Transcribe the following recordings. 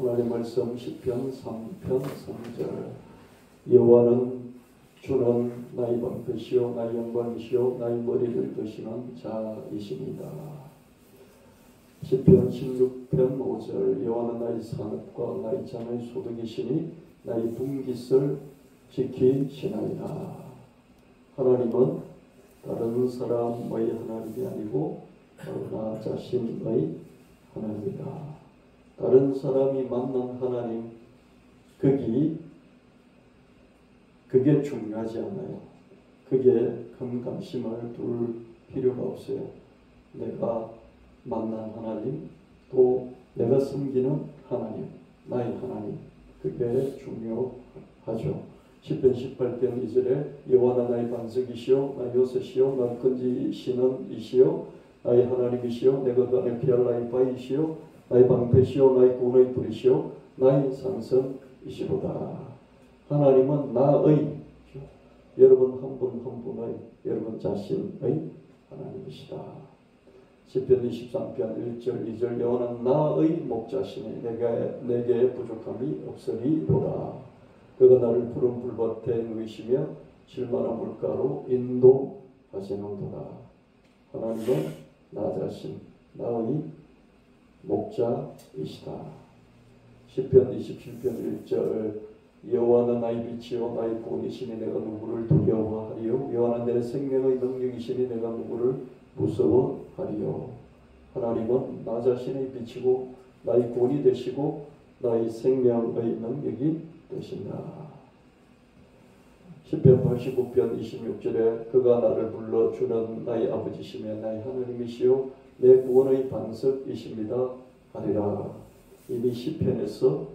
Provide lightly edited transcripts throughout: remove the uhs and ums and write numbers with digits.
하나님 말씀 시편 3편 3절 여호와는 주는 나의 방패시요 나의 영광이시요 나의 머리를 드시는 자이십니다. 시편 16편 5절 여호와는 나의 산업과 나의 잔의 소득이시니 나의 분깃을 지키시나이다. 하나님은 다른 사람의 하나님이 아니고 바로 나 자신의 하나님이다. 다른 사람이 만난 하나님 그게 중요하지 않아요. 그게 큰 관심을 둘 필요가 없어요. 내가 만난 하나님, 또 내가 섬기는 하나님, 나의 하나님, 그게 중요하죠. 시편 18편 2절에 여호와는 나의 반석이시요 나의 요새시요 나를 건지시는 이시요 나의 하나님이시요 내가 그 안에 피할 나의 바위시요 나의 방패시요 나의 구원의 뿌리시요 나의 산성이시로다. 하나님은 나의, 여러분 한 분 한 분의, 여러분 자신의 하나님이시다. 시편 23편 1절 2절 여호와는 나의 목자시니 내게 부족함이 없으리로다. 그가 나를 푸른 불밭에 누이시며 실만한 물가로 인도하시는도다. 하나님은 나 자신, 나의 목자이시다. 시편 27편 1절 여호와는 나의 빛이요 나의 구원이시니 내가 누구를 두려워하리요. 여호와는 내 생명의 능력이시니 내가 누구를 무서워하리요. 하나님은 나 자신의 빛이고 나의 구원이 되시고 나의 생명의 능력이 되신다. 시편 89편 26절에 그가 나를 불러 주는 나의 아버지시며 나의 하나님이시요 내 구원의 반석이십니다 하리라. 이미 시편에서,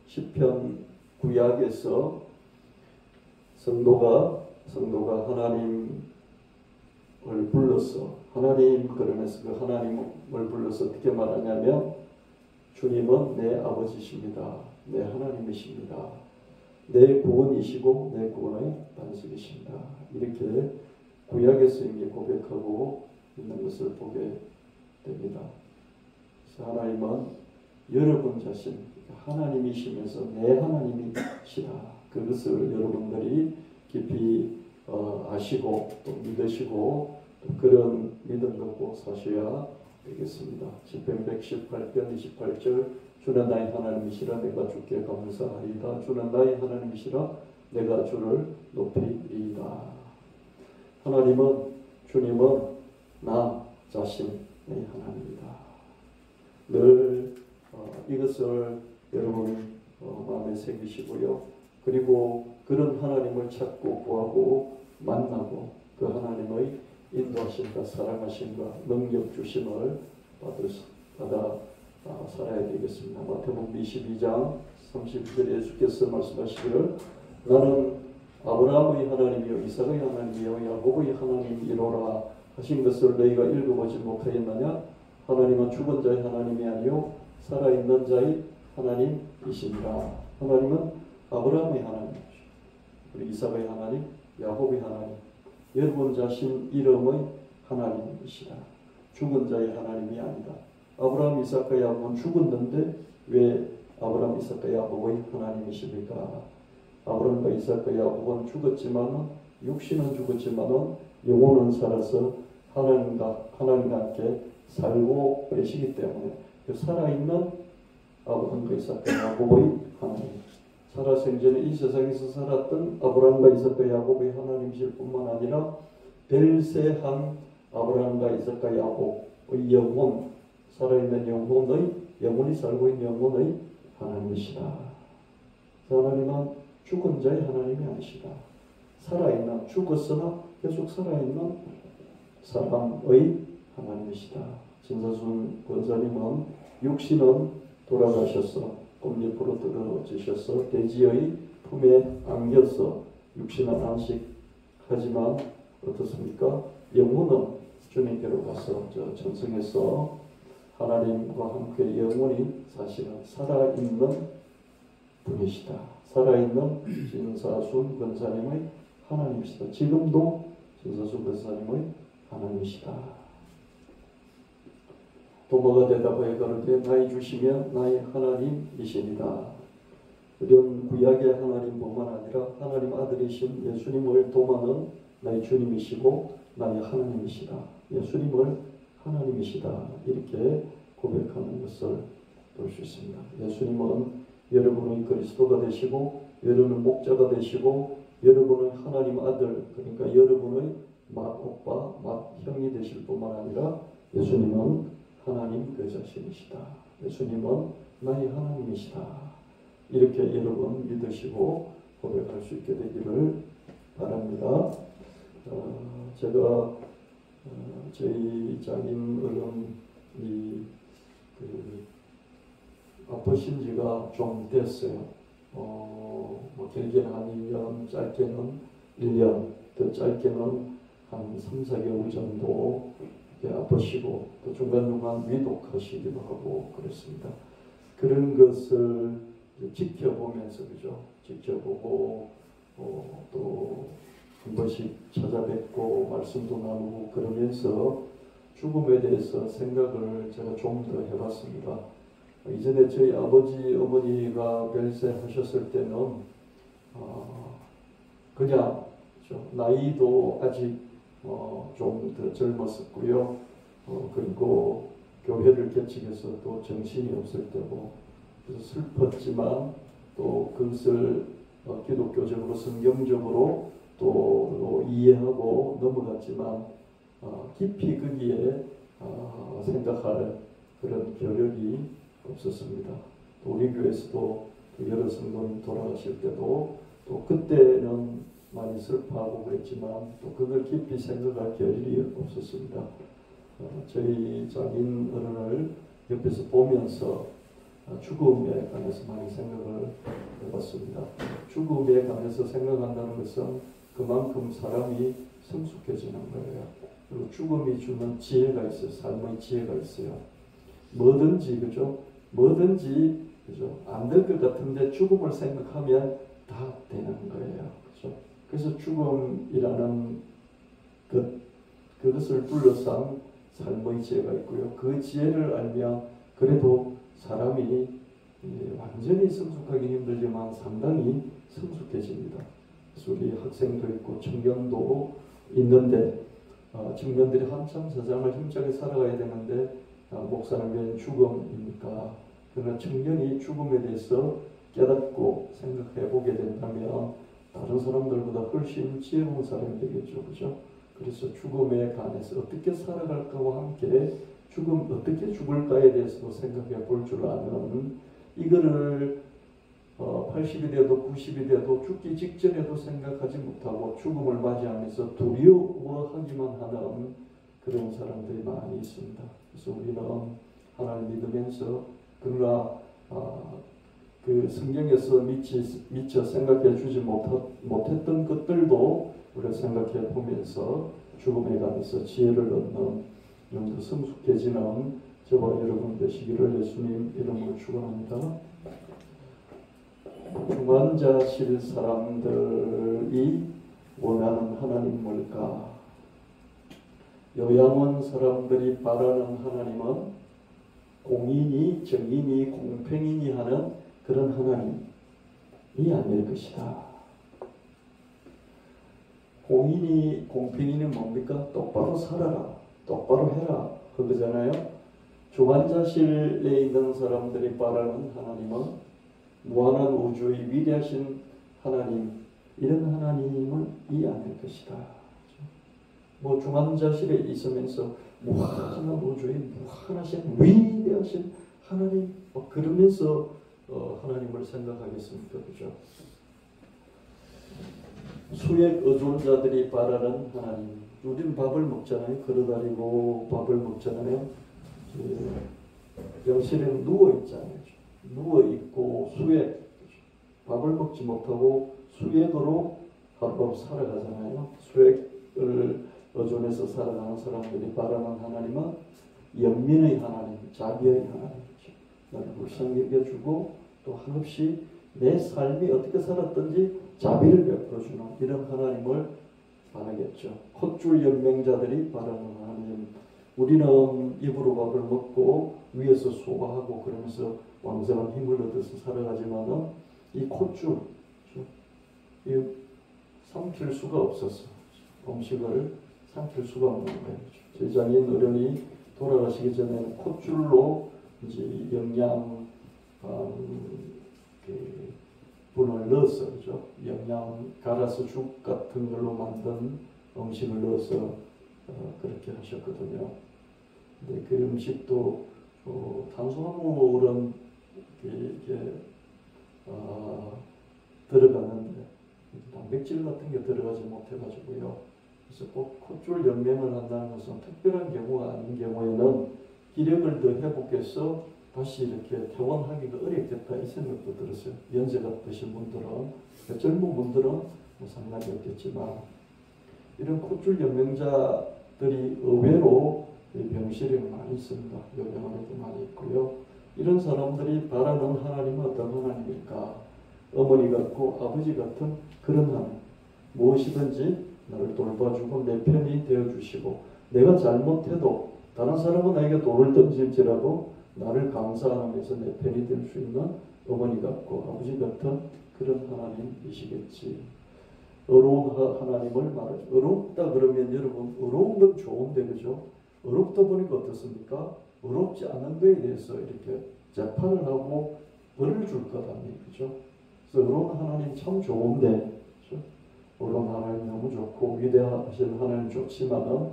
시편 구약에서 성도가 하나님을 불러서, 하나님, 그러면서 그 하나님을 불러서 어떻게 말하냐면 주님은 내 아버지십니다. 내 하나님이십니다. 내 구원이시고 내 구원의 반석이십니다. 이렇게 구약에서 이미 고백하고 있는 것을 보게 됩니다. 그래서 하나님은 여러분 자신 하나님이시면서 내 하나님이시다. 그것을 여러분들이 깊이 아시고 또 믿으시고 또 그런 믿음 갖고 사셔야 되겠습니다. 시편 118편 28절 주는 나의 하나님이시라 내가 주께 감사하리이다. 주는 나의 하나님이시라 내가 주를 높이리이다. 주님은 나 자신의 하나님이다. 늘 이것을 여러분 마음에 새기시고요. 그리고 그런 하나님을 찾고 구하고 만나고 그 하나님의 인도하심과 사랑하심과 능력 주심을 받아 살아야 되겠습니다. 마태복음 22장 30절에 예수께서 말씀하시기를 나는 아브라함의 하나님이요 이삭의 하나님이요 야곱의 하나님이로라 하신 것을 너희가 읽어보지 못하였느냐? 하나님은 죽은 자의 하나님이 아니요 살아있는 자의 하나님이십니다. 하나님은 아브라함의 하나님이시죠. 그리고 이삭의 하나님, 야곱의 하나님, 여러분 자신 이름의 하나님이시다. 죽은 자의 하나님이 아니다. 아브라함, 이삭과 야곱은 죽었는데 왜 아브라함, 이삭과 야곱의 하나님이십니까? 아브라함과 이삭과 야곱은 죽었지만은 육신은 죽었지만은 영혼은 살아서 하나님과 함께 살고 계시기 때문에 그 살아있는 아브라함과 이삭과 야곱의 하나님, 살아생전에 이 세상에서 살았던 아브라함과 이삭과 야곱의 하나님이실 뿐만 아니라 벨세한 아브라함과 이삭과 야곱의 영혼, 살아있는 영혼이 살고 있는 영혼의 하나님이시다. 하나님은 죽은 자의 하나님이 아니시다. 살아있는, 죽었으나 계속 살아있는 사람의 하나님이시다. 진사순 권사님은 육신은 돌아가셔서 꽃잎으로 떨어지셔서 돼지의 품에 안겨서 육신은 안식하지만 어떻습니까? 영혼은 주님께로 가서 저 천성에서 하나님과 함께 영원히 사시는 살아있는 분이시다. 살아있는 진사순 권사님의 하나님이시다. 지금도 진사순 권사님의 하나님이시다. 도마가 대답하여 가로되 나의 주시며 나의 하나님이시니라. 이런 구약의 하나님뿐만 아니라 하나님 아들이신 예수님을 도마는 나의 주님이시고 나의 하나님이시다. 예수님을 하나님이시다. 이렇게 고백하는 것을 볼 수 있습니다. 예수님은 여러분의 그리스도가 되시고 여러분의 목자가 되시고 여러분의 하나님 아들, 그러니까 여러분의 맏오빠, 맏형이 되실 뿐만 아니라 예수님은 하나님 그 자신이시다. 예수님은 나의 하나님이시다. 이렇게 여러분 믿으시고 고백할 수 있게 되기를 바랍니다. 제가 저희 장인 어른이 아프신 지가 좀 됐어요. 뭐 길게는 한 2년, 짧게는 1년, 더 짧게는 한 3, 4개월 정도 아프시고 또 중간중간 위독하시기도 하고 그랬습니다. 그런 것을 지켜보면서 그죠? 지켜보고 또 한 번씩 찾아뵙고 말씀도 나누고 그러면서 죽음에 대해서 생각을 제가 좀 더 해봤습니다. 이전에 저희 아버지 어머니가 별세하셨을 때는 그냥 나이도 아직 좀 더 젊었었고요. 그리고 교회를 개척해서도 정신이 없을 때고 그래서 슬펐지만 또 그것을 기독교적으로 성경적으로 또 이해하고 넘어갔지만 깊이 거기에 생각할 그런 겨력이 없었습니다. 또 우리 교회에서도 여러 성도님 돌아가실 때도 또 그때는 많이 슬퍼하고 그랬지만 또 그걸 깊이 생각할 겨를이 없었습니다. 저희 장인 어른을 옆에서 보면서 죽음에 관해서 많이 생각을 해봤습니다. 죽음에 관해서 생각한다는 것은 그만큼 사람이 성숙해지는 거예요. 그리고 죽음이 주는 지혜가 있어요. 삶의 지혜가 있어요. 뭐든지 그죠? 뭐든지 그죠? 안 될 것 같은데 죽음을 생각하면 다 되는 거예요. 그죠? 그래서 죽음이라는 그것을 둘러싼 삶의 지혜가 있고요. 그 지혜를 알면 그래도 사람이 완전히 성숙하기 힘들지만 상당히 성숙해집니다. 그래서 우리 학생도 있고 청년도 있는데 청년들이 한참 세상을 힘차게 살아가야 되는데 목사는 왜 죽음입니까? 그러나 청년이 죽음에 대해서 깨닫고 생각해 보게 된다면 다른 사람들보다 훨씬 지혜로운 사람이 되겠죠. 그죠? 그래서 죽음에 관해서 어떻게 살아갈까와 함께 어떻게 죽을까에 대해서도 생각해 볼 줄 아는 이거를 80이 돼도 90이 돼도 죽기 직전에도 생각하지 못하고 죽음을 맞이하면서 두려워하기만 하는 그런 사람들이 많이 있습니다. 그래서 우리는 하나님 믿으면서 그러나 그 성경에서 미처 생각해 주지 못했던 것들도 우리가 생각해 보면서 죽음에 관해서 지혜를 얻는 좀 더 성숙해지는 저와 여러분 되시기를 예수님 이름으로 축원합니다. 중환자실 사람들이 원하는 하나님 뭘까? 요양원 사람들이 바라는 하나님은 공인이, 정인이, 공평인이 하는 그런 하나님이 아닐 것이다. 공인이, 공평인이 뭡니까? 똑바로 살아라, 똑바로 해라 그거잖아요. 중환자실에 있는 사람들이 바라는 하나님은 무한한 우주의 위대하신 하나님, 이런 하나님을 이해할 것이다. 뭐 중환자실에 있으면서 무한한 우주의 무한하신 위대하신 하나님, 그러면서 하나님을 생각하겠습니까? 그죠? 수액 의존자들이 바라는 하나님, 우리는 밥을 먹잖아요. 걸어다니고 밥을 먹잖아요. 병실에 누워있잖아요. 누워있고 수액, 밥을 먹지 못하고 수액으로 하루하루 살아가잖아요. 수액을 의존해서 살아가는 사람들이 바라는 하나님은 연민의 하나님, 자비의 하나님이죠. 나를 불쌍히 여겨주고 또 한없이 내 삶이 어떻게 살았든지 자비를 베풀어주는 이런 하나님을 바라겠죠. 콧줄 연맹자들이 바라는 하나님, 우리는 입으로 밥을 먹고 위에서 소화하고 그러면서 왕성한 힘을 얻어서 살아가지만은 이 콧줄, 이 삼킬 수가 없었어. 음식을 삼킬 수가 없는 거예요. 제자인 어른이 돌아가시기 전에는 콧줄로 이제 영양 분을 넣어서, 그죠? 영양 갈아서 죽 같은 걸로 만든 음식을 넣어서 그렇게 하셨거든요. 근데 그 음식도 탄수화물은 이게 들어가는데 단백질 같은 게 들어가지 못해가지고요. 그래서 꼭 콧줄 연명을 한다는 것은 특별한 경우가 아닌 경우에는 기력을 더 회복해서 다시 이렇게 퇴원하기가 어렵겠다 이 생각도 들었어요. 연세가 드신 분들은, 젊은 분들은 뭐 상관이 없겠지만 이런 콧줄 연명자들이 의외로 병실에 많이 있습니다. 요양원에도 많이 있고요. 이런 사람들이 바라는 하나님은 어떤 하나님일까? 어머니 같고 아버지 같은 그런 하나님. 무엇이든지 나를 돌봐주고 내 편이 되어주시고 내가 잘못해도 다른 사람은 나에게 돌을 던질지라도 나를 감사하면서 내 편이 될 수 있는 어머니 같고 아버지 같은 그런 하나님이시겠지. 어려운 하나님을 말하죠. 어렵다 그러면 여러분 어려운 건 좋은데 그죠? 어렵다 보니까 어떻습니까? 어렵지 않은 거에 대해서 이렇게 재판을 하고 벌을 줄 것 아니에요. 그죠? 그래서 어려운 하나님 참 좋은데 그죠? 어려운 하나님 너무 좋고 위대하신 하나님 좋지만은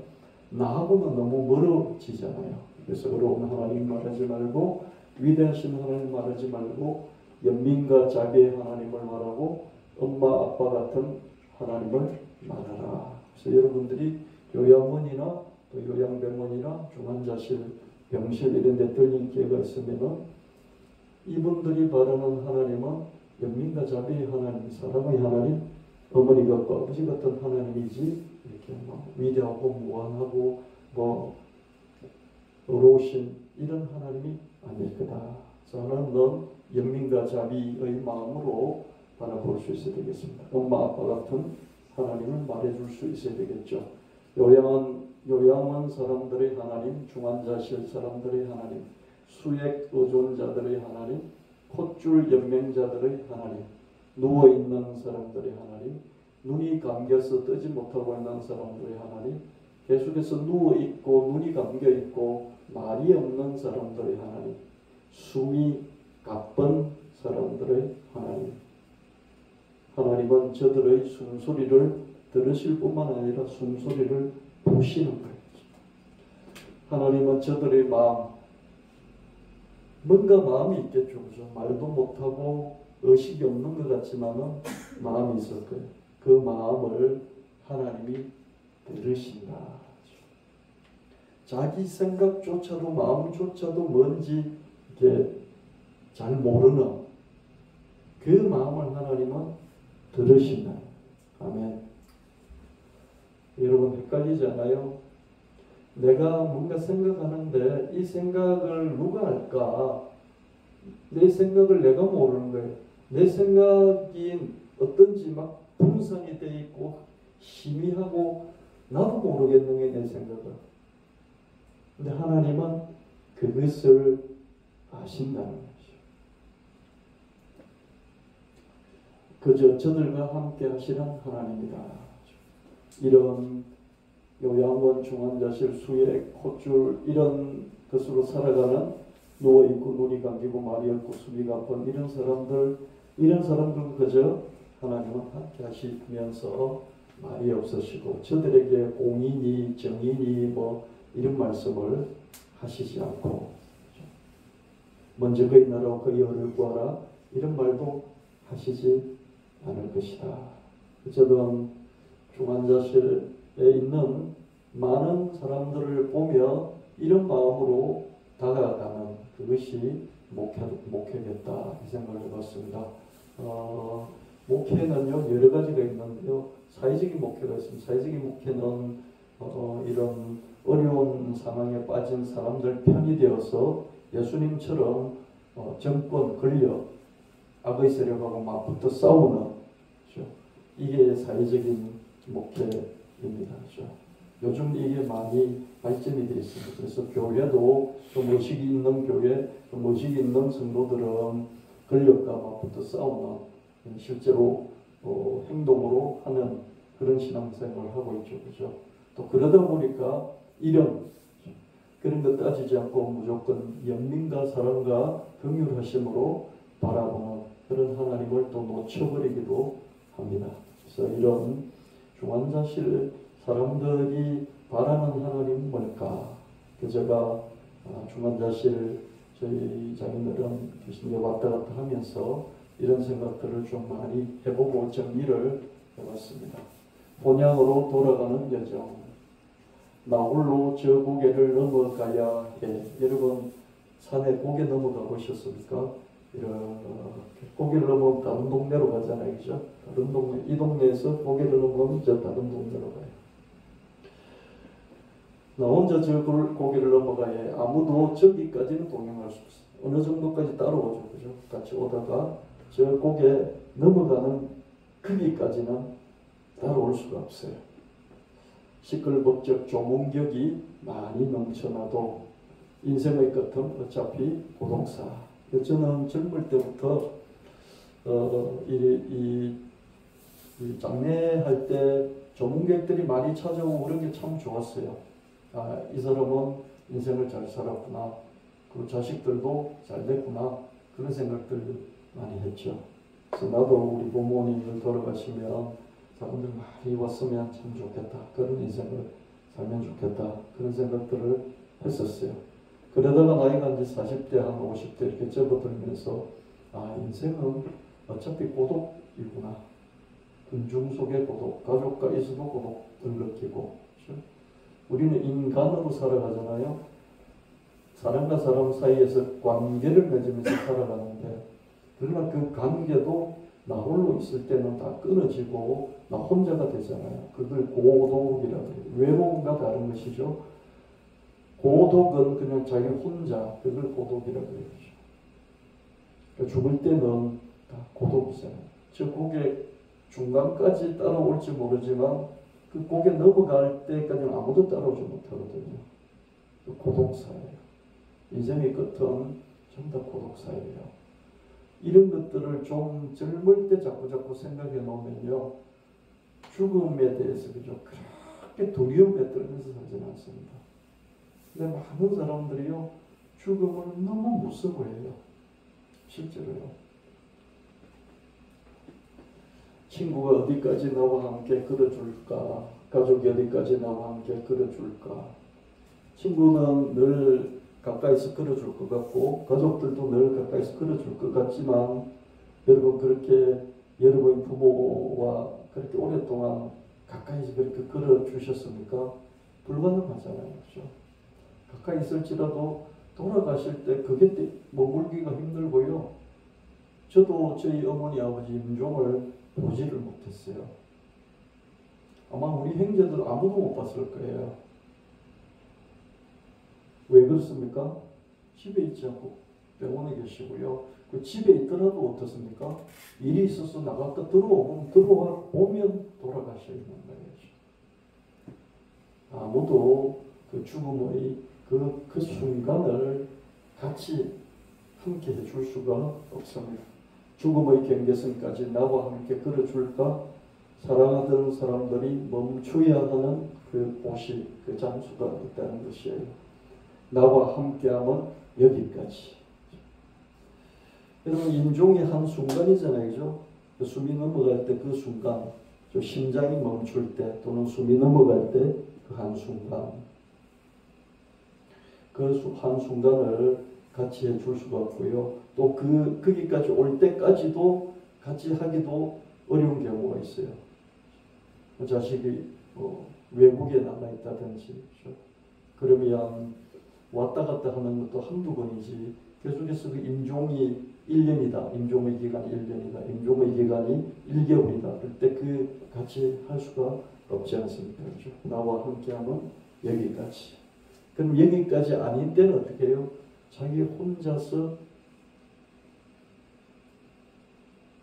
나하고는 너무 멀어지잖아요. 그래서 어려운 하나님 말하지 말고 위대하신 하나님 말하지 말고 연민과 자비의 하나님을 말하고 엄마 아빠 같은 하나님을 말하라. 그래서 여러분들이 요양원이나 또 요양병원이나 중환자실, 병실 이런 데 들릴 기회가 있으면은 이분들이 바라는 하나님은 연민과 자비의 하나님, 사랑의 하나님, 어머니 같고 아버지 같은 하나님이지 이렇게 막 위대하고 무한하고 뭐 어려우신 이런 하나님이 아닐 거다. 저는 넌 연민과 자비의 마음으로 바라볼 수 있어야 되겠습니다. 엄마 아빠 같은 하나님을 말해줄 수 있어야 되겠죠. 요양원 사람들의 하나님, 중환자실 사람들의 하나님, 수액 의존자들의 하나님, 콧줄 연명자들의 하나님, 누워있는 사람들의 하나님, 눈이 감겨서 뜨지 못하고 있는 사람들의 하나님, 계속해서 누워있고 눈이 감겨있고 말이 없는 사람들의 하나님, 숨이 가쁜 사람들의 하나님. 하나님은 저들의 숨소리를 들으실 뿐만 아니라 숨소리를 보시는 거예요. 하나님은 저들의 마음, 뭔가 마음이 있겠죠. 그죠? 말도 못하고 의식이 없는 것 같지만은 마음이 있을 거예요. 그 마음을 하나님이 들으신다. 자기 생각조차도 마음조차도 뭔지 이게 잘 모르는 그 마음을 하나님은 들으신다. 아멘. 여러분 헷갈리잖아요. 내가 뭔가 생각하는데 이 생각을 누가 할까? 내 생각을 내가 모르는 거예요. 내 생각이 어떤지 막 분산이 돼 있고 희미하고 나도 모르겠는 게 내 생각을. 근데 하나님은 그것을 아신다는 거죠. 그저 저들과 함께 하시는 하나님이다. 이런 요양원, 중환자실, 수액, 콧줄 이런 것으로 살아가는 누워있고 눈이 감기고 말이 없고 숨이 가쁜 이런 사람들은 그저 하나님은 함께 하시면서 말이 없으시고 저들에게 공의니 정의니 뭐 이런 말씀을 하시지 않고 먼저 그의 나라와 그의 의를 구하라 이런 말도 하시지 않을 것이다. 저는 중환자실에 있는 많은 사람들을 보며 이런 마음으로 다가가는 그것이 목회겠다 이 생각을 해봤습니다. 목회는요 여러 가지가 있는데요. 사회적인 목회가 있습니다. 사회적인 목회는 이런 어려운 상황에 빠진 사람들 편이 되어서 예수님처럼 정권, 권력, 악의 세력하고 막 붙어 싸우는 그렇죠? 이게 사회적인 목회입니다. 그렇죠? 요즘 이게 많이 발전이 되어 있습니다. 그래서 교회도 좀 의식이 있는 교회, 좀 의식이 있는 성도들은 권력과 막 붙어 싸우는 실제로 행동으로 하는 그런 신앙생활을 하고 있죠. 그죠? 또 그러다 보니까 그런 것 따지지 않고 무조건 연민과 사랑과 긍휼하심으로 바라보는 그런 하나님을 또 놓쳐버리기도 합니다. 그래서 이런 중환자실 사람들이 바라는 하나님은 뭘까? 제가 중환자실 저희 자녀들은 교수님이 왔다 갔다 하면서 이런 생각들을 좀 많이 해보고 정리를 해봤습니다. 본향으로 돌아가는 여정. 나 홀로 저 고개를 넘어가야 해. 여러분 산에 고개 넘어가 보셨습니까? 이렇게 고개를 넘으면 다른 동네로 가잖아요. 그죠? 다른 동네, 이 동네에서 고개를 넘으면 저 다른 동네로 가요. 나 혼자 저 고개를 넘어가야 해. 아무도 저기까지는 동행할 수 없어요. 어느 정도까지 따라오죠. 그죠? 같이 오다가 저 고개 넘어가는 크기까지는 따라올 수가 없어요. 시끌벅적 조문격이 많이 넘쳐나도 인생의 끝은 어차피 고독사. 저는 젊을 때부터 이 장례할 때 조문객들이 많이 찾아오고 그런 게 참 좋았어요. 이 사람은 인생을 잘 살았구나. 그 자식들도 잘 됐구나. 그런 생각들 많이 했죠. 그래서 나도 우리 부모님들 돌아가시면 사람들 많이 왔으면 참 좋겠다. 그런 인생을 살면 좋겠다. 그런 생각들을 했었어요. 그러다가 나이가 이제 40대, 한 50대 이렇게 접어들면서 인생은 어차피 고독이구나. 군중 속의 고독, 가족과 있어도 고독을 느끼고. 그렇죠? 우리는 인간으로 살아가잖아요. 사람과 사람 사이에서 관계를 맺으면서 살아가는데 그러나 그 관계도 나 홀로 있을 때는 다 끊어지고 나 혼자가 되잖아요. 그걸 고독이라고 해요. 외로움과 다른 것이죠. 고독은 그냥 자기 혼자, 그걸 고독이라고 해요. 그러니까 죽을 때는 다 고독이잖아요. 저 고개 중간까지 따라올지 모르지만 그 고개 넘어갈 때까지는 아무도 따라오지 못하거든요. 그 고독사예요. 인생의 끝은 전부 다 고독사예요. 이런 것들을 좀 젊을 때 자꾸 생각해 놓으면요. 죽음에 대해서 그렇게 두려움에 떨면서 살지는 않습니다. 근데 많은 사람들이요. 죽음을 너무 무서워해요. 실제로요. 친구가 어디까지 나와 함께 걸어줄까? 가족이 어디까지 나와 함께 걸어줄까? 친구는 늘 가까이서 걸어줄 것 같고 가족들도 늘 가까이서 걸어줄 것 같지만 여러분 그렇게 여러분 부모와 그렇게 오랫동안 가까이서 그렇게 걸어주셨습니까? 불가능하잖아요. 그렇죠? 가까이 있을지라도 돌아가실 때 그게 머물기가 힘들고요. 저도 저희 어머니 아버지 임종을 보지를 못했어요. 아마 우리 형제들 아무도 못 봤을 거예요. 왜 그렇습니까? 집에 있지 않고 병원에 계시고요. 그 집에 있더라도 어떻습니까? 일이 있어서 나갔다 들어오면 돌아가셔야 있는 거예요. 아무도 그 죽음의 그 순간을 같이 함께 해줄 수가 없습니다. 죽음의 경계선까지 나와 함께 걸어줄까? 사랑하던 사람들이 멈춰야 하는 그 곳이, 그 장소가 있다는 것이에요. 나와 함께하면 여기까지. 여러분 임종이 한 순간이잖아요. 그죠? 숨이 넘어갈 때 그 순간, 심장이 멈출 때 또는 숨이 넘어갈 때 그 한순간, 그 한순간을 같이 해줄 수가 없고요. 또 거기까지 올 때까지도 같이 하기도 어려운 경우가 있어요. 자식이 외국에 나가 있다든지, 그렇죠? 그러면 왔다 갔다 하는 것도 한두 번이지 계속해서 그 임종이 1년이다. 임종의 기간이 1년이다. 임종의 기간이 1개월이다. 그때 같이 할 수가 없지 않습니까? 그렇죠? 나와 함께하면 여기까지. 그럼 여기까지 아닌 때는 어떻게 해요? 자기 혼자서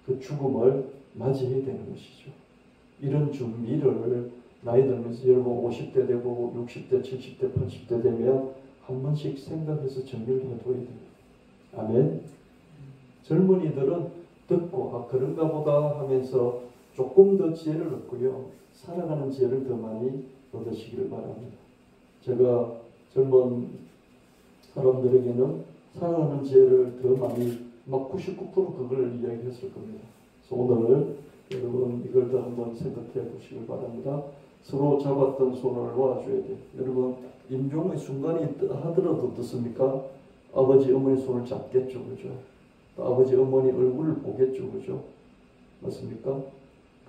그 죽음을 맞이해야 되는 것이죠. 이런 준비를 나이 들면서 여러분 50대 되고 60대, 70대, 80대 되면 한 번씩 생각해서 정리를 해둬야 돼요. 아멘. 젊은이들은 듣고 그런가 보다 하면서 조금 더 지혜를 얻고요. 살아가는 지혜를 더 많이 얻으시기를 바랍니다. 제가 젊은 사람들에게는 살아가는 지혜를 더 많이 막 99% 그걸 이야기했을 겁니다. 그래서 오늘 여러분 이걸 더 한번 생각해 보시길 바랍니다. 서로 잡았던 손을 놓아줘야 돼요. 여러분 임종의 순간이 하더라도 어떻습니까? 아버지 어머니 손을 잡겠죠. 그죠? 또 아버지 어머니 얼굴을 보겠죠. 그죠? 맞습니까?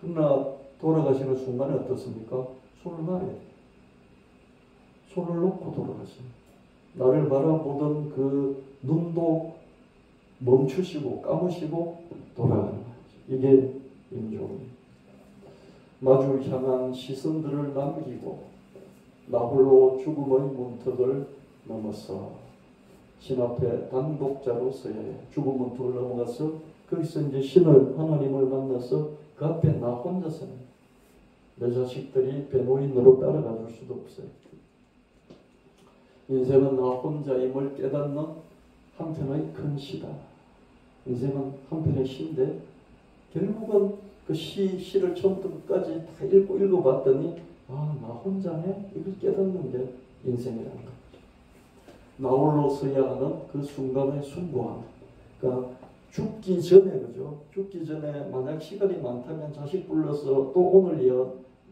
그러나 돌아가시는 순간에 어떻습니까? 손을 놔야 돼요. 손을 놓고 돌아가십니다. 나를 바라보던 그 눈도 멈추시고 감으시고 돌아가는 거죠. 이게 임종입니다. 마주 향한 시선들을 남기고 나 홀로 죽음의 문턱을 넘어서 신 앞에 단독자로 서야 해요. 죽음 문턱을 넘어가서 거기서 이제 신을 하나님을 만나서 그 앞에 나 혼자 섭니다. 내 자식들이 배노인으로 따라가 줄 수도 없어요. 인생은 나 혼자임을 깨닫는 한편의 큰 시다. 인생은 한편의 시인데 결국은 그 시를 처음부터 끝까지 다 읽어봤더니 나 혼자네? 이걸 깨닫는 게 인생이라는 거죠. 나 홀로 서야 하는 그 순간의 숭고함. 그러니까 죽기 전에 그죠? 죽기 전에 만약 시간이 많다면 자식 불러서 또 오늘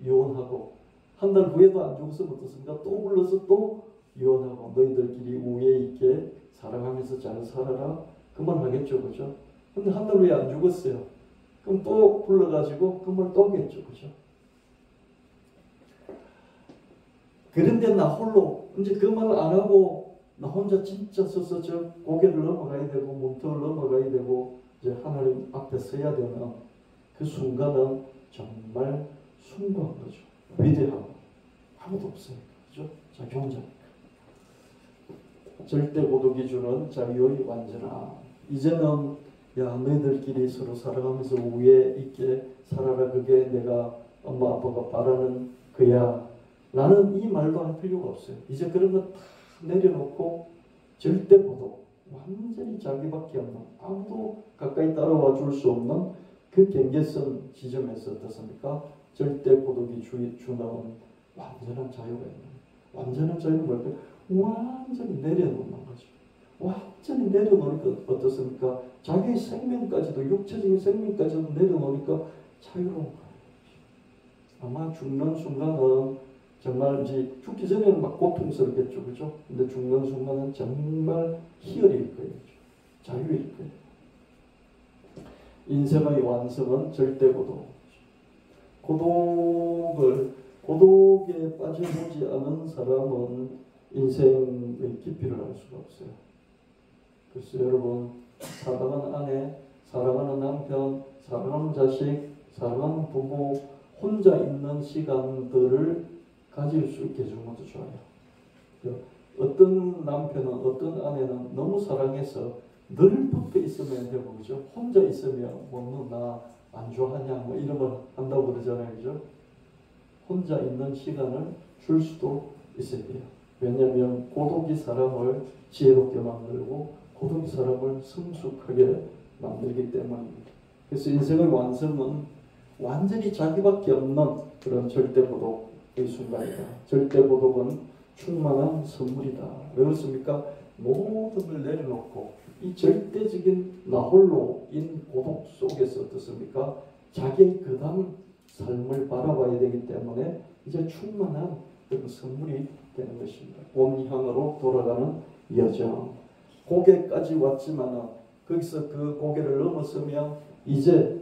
유언하고 한 달 후에도 안 죽었으면 어떻습니까? 또 불러서 또 유언하고 너희들끼리 우애 있게 사랑하면서 잘 살아라. 그 말 하겠죠. 그죠? 근데 한 달 후에 안 죽었어요. 그럼 또 불러가지고 그 말 또 하겠죠. 그죠? 그런데 나 홀로 이제 그 말 안 하고 나 혼자 진짜 서서 저 고개를 넘어가야 되고 문턱을 넘어가야 되고 이제 하나님 앞에 서야 되는 그 순간은 정말 숭고한 거죠. 위대하고 아무도 없으니까. 그죠? 자기 혼자니까. 절대 고독이 주는 자유의 완전함. 이제는 너희들끼리 서로 살아가면서 우애 있게 살아라. 그게 내가 엄마 아빠가 바라는 거야. 나는 이 말도 할 필요가 없어요. 이제 그런 거 다 내려놓고 절대 고독. 완전히 자기밖에 없는, 아무도 가까이 따라와 줄 수 없는 그 경계선 지점에서 어떻습니까? 절대 고독이 주는 완전한 자유가 있는. 완전한 자유는 뭘까요? 완전히 내려놓는 거죠. 완전히 내려놓으니까 어떻습니까? 자기의 생명까지도, 육체적인 생명까지도 내려놓으니까 자유로운 거예요. 아마 죽는 순간은 정말 이제 죽기 전에는 막 고통스럽겠죠. 그죠? 근데 죽는 순간은 정말 희열일 거예요. 자유일 거예요. 인생의 완성은 절대 고독. 고독에 빠져보지 않은 사람은 인생의 깊이를 알 수가 없어요. 그래서 여러분, 사랑하는 아내, 사랑하는 남편, 사랑하는 자식, 사랑하는 부모, 혼자 있는 시간들을 가질 수 있게 해주는 것도 좋아요. 어떤 남편은, 어떤 아내는 너무 사랑해서 늘 붙어 있으면 되고, 그죠? 혼자 있으면 너 나 안 좋아하냐, 뭐 이런 걸 한다고 그러잖아요. 그죠? 혼자 있는 시간을 줄 수도 있어야 돼요. 왜냐하면 고독이 사람을 지혜롭게 만들고 고독이 사람을 성숙하게 만들기 때문입니다. 그래서 인생의 완성은 완전히 자기밖에 없는 그런 절대 고독의 순간이다. 절대 고독은 충만한 선물이다. 왜 그렇습니까? 모든 걸 내려놓고 이 절대적인 나홀로인 고독 속에서 어떻습니까? 자기의 그다음 삶을 바라봐야 되기 때문에 이제 충만한 그런 선물이 되는 것입니다. 본향으로 돌아가는 여정. 고개까지 왔지만 거기서 그 고개를 넘어서면 이제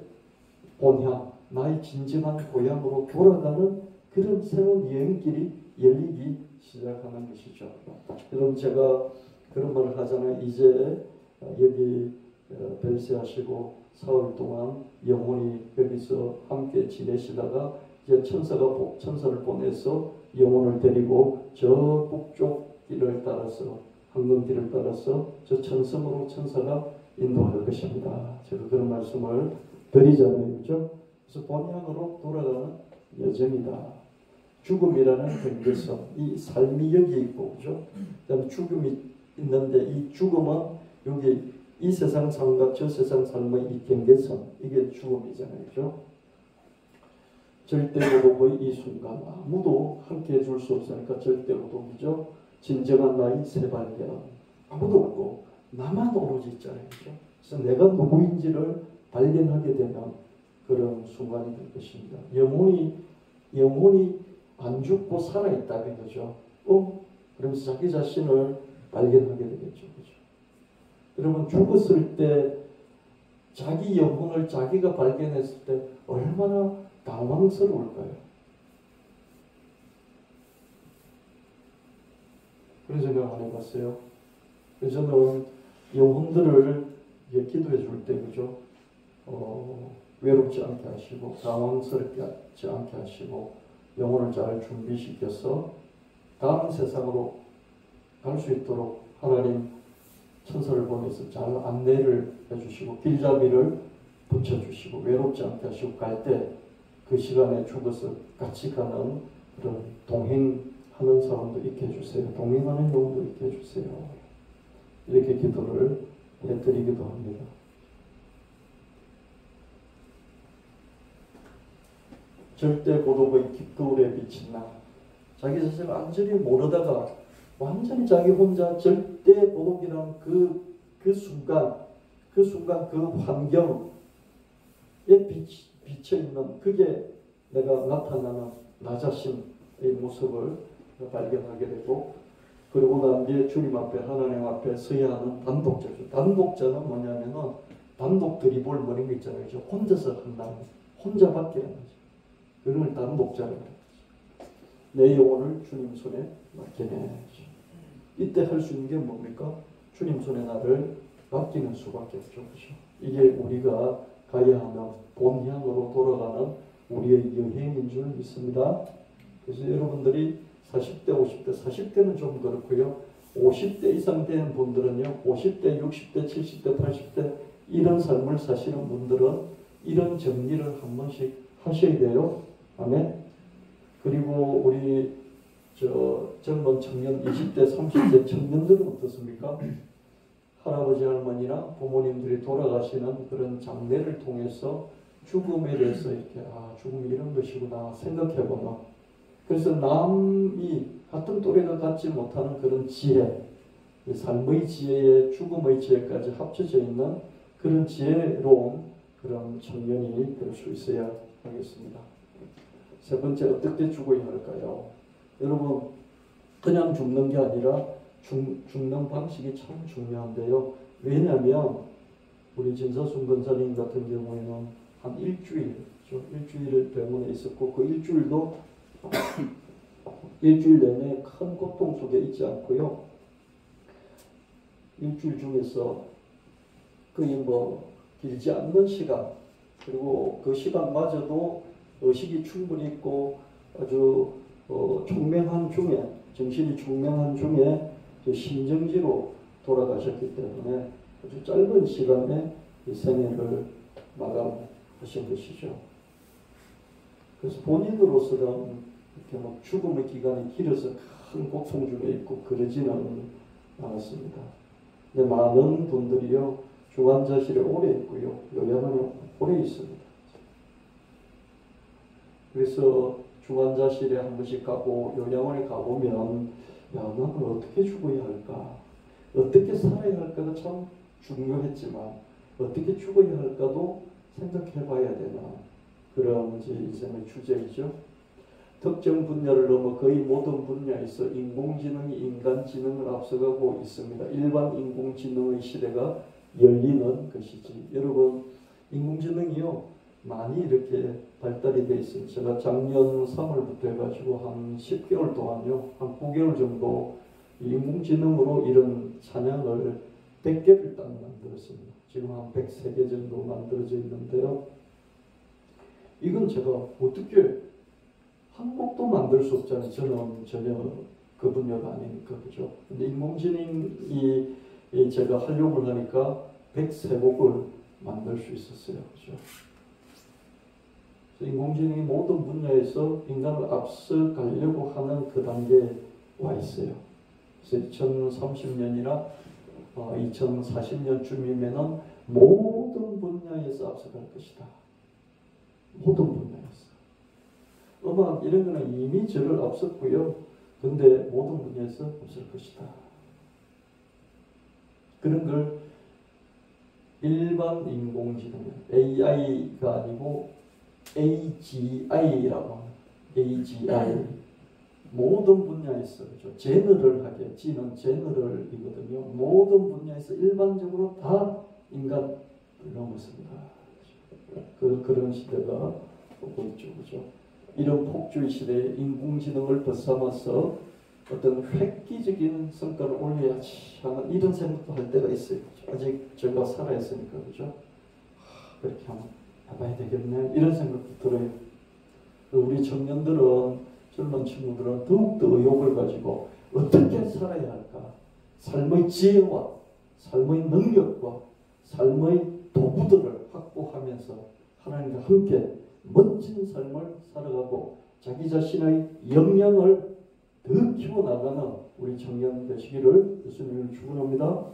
본향, 나의 진정한 고향으로 돌아가는 그런 새로운 여행길이 열리기 시작하는 것이죠. 여러분, 제가 그런 말을 하잖아요. 이제 여기 벨세하시고 사흘 동안 영원히 여기서 함께 지내시다가 이제 천사를 보내서 영혼을 데리고 저 북쪽 길을 따라서, 황금길을 따라서 저 천성으로 천사가 인도할 것입니다. 제가 그런 말씀을 드리잖아요. 그렇죠? 그래서 본향으로 돌아가는 여정이다. 죽음이라는 경계선, 이 삶이 여기 있고, 그죠? 그다음에 죽음이 있는데 이 죽음은 여기 이 세상 삶과 저 세상 삶의 이 경계선, 이게 죽음이잖아요, 그죠? 절대 고독의 이 순간 아무도 함께 해줄 수 없으니까 절대 고독이죠. 진정한 나의 새발견 아무도 없고 나만 오로지 있잖아요, 그죠? 그래서 내가 누구인지를 발견하게 되는 그런 순간이 될 것입니다. 영혼이 안 죽고 살아있다는 거죠. 그러면서 자기 자신을 발견하게 되겠죠. 그죠? 여러분, 죽었을 때 자기 영혼을 자기가 발견했을 때 얼마나 당황스러울까요? 그런 생각 안 해봤어요? 그래서 저는 영혼들을 기도해 줄 때, 그죠? 외롭지 않게 하시고, 당황스럽게 하지 않게 하시고, 영혼을 잘 준비시켜서 다음 세상으로 갈 수 있도록 하나님 천사를 보내서 잘 안내를 해주시고 길잡이를 붙여주시고 외롭지 않게 하시고 갈 때 그 시간에 죽어서 같이 가는 그런 동행하는 사람도 있게 해주세요. 동행하는 영혼도 있게 해주세요. 이렇게 기도를 해드리기도 합니다. 절대 고독의 깊거울에 비친 나. 자기 자신을 완전히 모르다가 완전히 자기 혼자 절대 고독이란 그 순간 그 환경에 비쳐있는 그게 내가 나타나는 나 자신의 모습을 발견하게 되고 그리고 난 뒤에 주님 앞에 하나님 앞에 서야 하는 단독자죠. 단독자는 뭐냐면은 단독들이 볼 모르는 거 있잖아요. 혼자서 한다는 혼자밖에 안 하죠. 그걸 단독자라고 합니다. 내 영혼을 주님 손에 맡기네. 이때 할 수 있는 게 뭡니까? 주님 손에 나를 맡기는 수밖에 없죠. 그렇죠? 이게 우리가 가야 하는 본향으로 돌아가는 우리의 여행인 줄 믿습니다. 그래서 여러분들이 40대, 50대, 40대는 좀 그렇고요. 50대 이상 된 분들은요. 50대, 60대, 70대, 80대 이런 삶을 사시는 분들은 이런 정리를 한 번씩 하셔야 돼요. 아멘. 그리고 우리 젊은 청년 20대, 30대 청년들은 어떻습니까? 할아버지 할머니나 부모님들이 돌아가시는 그런 장례를 통해서 죽음에 대해서 이렇게 죽음이 이런 것이구나 생각해보면 그래서 남이 같은 또래가 갖지 못하는 그런 지혜, 삶의 지혜에 죽음의 지혜까지 합쳐져 있는 그런 지혜로운 그런 청년이 될 수 있어야 하겠습니다. 세 번째, 어떻게 죽어야 할까요? 여러분, 그냥 죽는 게 아니라 죽는 방식이 참 중요한데요. 왜냐하면 우리 진사순 권사님 같은 경우에는 한 일주일을 병원에 있었고 그 일주일도 일주일 내내 큰 고통 속에 있지 않고요. 일주일 중에서 거의 길지 않는 시간 그리고 그 시간마저도 의식이 충분히 있고 아주 총명한 중에 정신이 총명한 중에 심정지로 돌아가셨기 때문에 아주 짧은 시간에 이 생애를 마감하신 것이죠. 그래서 본인으로서는 이렇게 죽음의 기간이 길어서 큰 고통 중에 있고 그러지는 않았습니다. 근데 많은 분들이요 중환자실에 오래 있고요 요양원에 오래 있습니다. 그래서 중환자실에 한 번씩 가고 요양원에 가보면 나는 어떻게 죽어야 할까? 어떻게 살아야 할까가 참 중요했지만 어떻게 죽어야 할까도 생각해 봐야 되나 그런 인생의 주제이죠. 특정 분야를 넘어 거의 모든 분야에서 인공지능이 인간지능을 앞서가고 있습니다. 일반 인공지능의 시대가 열리는 것이지. 여러분 인공지능이요 많이 이렇게 발달이 되어 있습니다. 제가 작년 3월부터 해가지고 한 10개월 동안요, 한 9개월 정도 인공지능으로 이런 찬양을 100개를 딱 만들었습니다. 지금 한 103개 정도 만들어져 있는데요. 이건 제가 어떻게 한 곡도 만들 수 없잖아요. 저는 전혀 그 분야가 아니니까, 그죠? 근데 인공지능이 제가 활용을 하니까 103곡을 만들 수 있었어요. 그죠? 인공지능이 모든 분야에서 인간을 앞서 가려고 하는 그 단계에 와 있어요. 그래서 2030년이나 2040년쯤이면은 모든 분야에서 앞서갈 것이다. 모든 분야에서. 음악 이런 거는 이미 저를 앞섰고요. 근데 모든 분야에서 앞설 것이다. 그런 걸 일반 인공지능, AI가 아니고 AGI라고 합니다. AGI. 모든 분야에서, 그렇죠? 제너럴하게, G는 제너럴이거든요. 모든 분야에서 일반적으로 다 인간을 넘었습니다. 그런 시대가 오고 있죠. 그죠? 이런 폭주의 시대에 인공지능을 벗삼아서 어떤 획기적인 성과를 올려야지 하는 이런 생각도 할 때가 있어요. 그죠? 아직 제가 살아있으니까, 그죠? 그렇게 한번 해봐야 되겠네. 이런 생각도 들어요. 우리 청년들은, 젊은 친구들은 더욱더 의욕을 가지고 어떻게 살아야 할까? 삶의 지혜와 삶의 능력과 삶의 도구들을 확보하면서 하나님과 함께 멋진 삶을 살아가고 자기 자신의 역량을 더 키워나가는 우리 청년 되시기를 예수님을 축원합니다.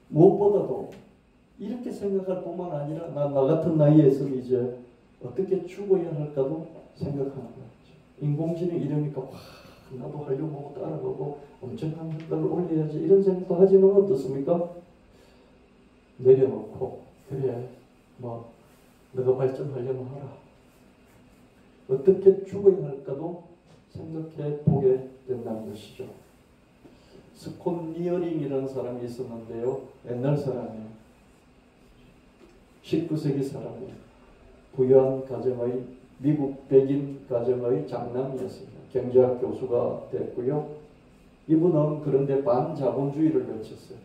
무엇보다도 이렇게 생각할 뿐만 아니라 나 같은 나이에서 이제 어떻게 죽어야 할까도 생각하는 거예요. 인공지능 이러니까 와, 나도 하려고 따라가고 엄청난 성과를 올려야지 이런 생각도 하지만 어떻습니까? 내려놓고 그래 뭐 내가 발전하려면 하라. 어떻게 죽어야 할까도 생각해 보게 된다는 것이죠. 스콧 니어링이라는 사람이 있었는데요. 옛날 사람이에요. 19세기 사람이에요. 부유한 가정의 미국 백인 가정의 장남이었습니다. 경제학 교수가 됐고요. 이분은 그런데 반자본주의를 외쳤어요.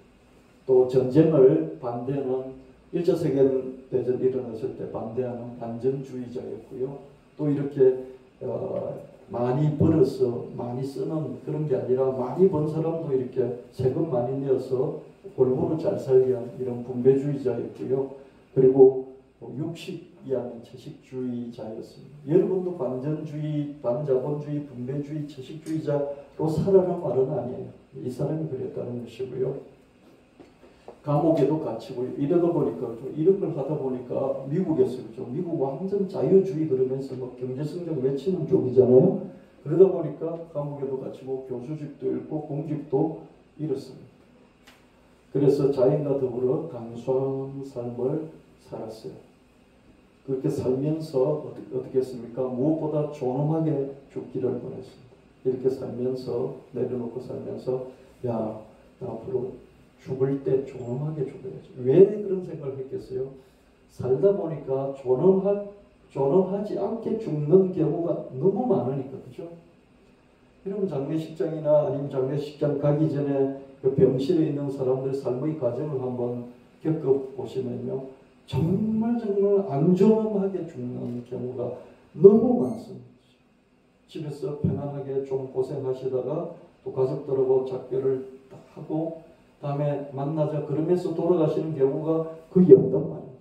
또 전쟁을 반대하는 1차 세계대전 일어났을 때 반대하는 반전주의자였고요. 또 이렇게 많이 벌어서 많이 쓰는 그런 게 아니라 많이 번 사람도 이렇게 세금 많이 내어서 골고루 잘 살려는 이런 분배주의자였고요. 그리고 육식이 아닌 채식주의자였습니다. 여러분도 반자본주의, 분배주의, 채식주의자로 살아라 말은 아니에요. 이 사람이 그랬다는 것이고요. 감옥에도 갇히고 이러다 보니까 이런 걸 하다 보니까 미국에서 그죠. 미국 완전 자유주의 그러면서 뭐 경제성장 외치는 쪽이잖아요. 그러다 보니까 감옥에도 갇히고 교수직도 잃고 공직도 잃었습니다. 그래서 자연과 더불어 강소한 삶을 살았어요. 그렇게 살면서 어떻게 했습니까? 무엇보다 존엄하게 죽기를 원했습니다. 이렇게 살면서 내려놓고 살면서 야, 나 앞으로 죽을 때 존엄하게 죽어야지. 왜 그런 생각을 했겠어요? 살다 보니까 존엄하지 않게 죽는 경우가 너무 많으니까, 그죠? 여러분 장례식장이나 아니면 장례식장 가기 전에 그 병실에 있는 사람들 삶의 과정을 한번 겪어보시면요. 정말 안 존엄하게 죽는 경우가 너무 많습니다. 집에서 편안하게 좀 고생하시다가 또 가족들하고 작별을 하고 다음에 만나자 그러면서 돌아가시는 경우가 거의 없단 말이죠.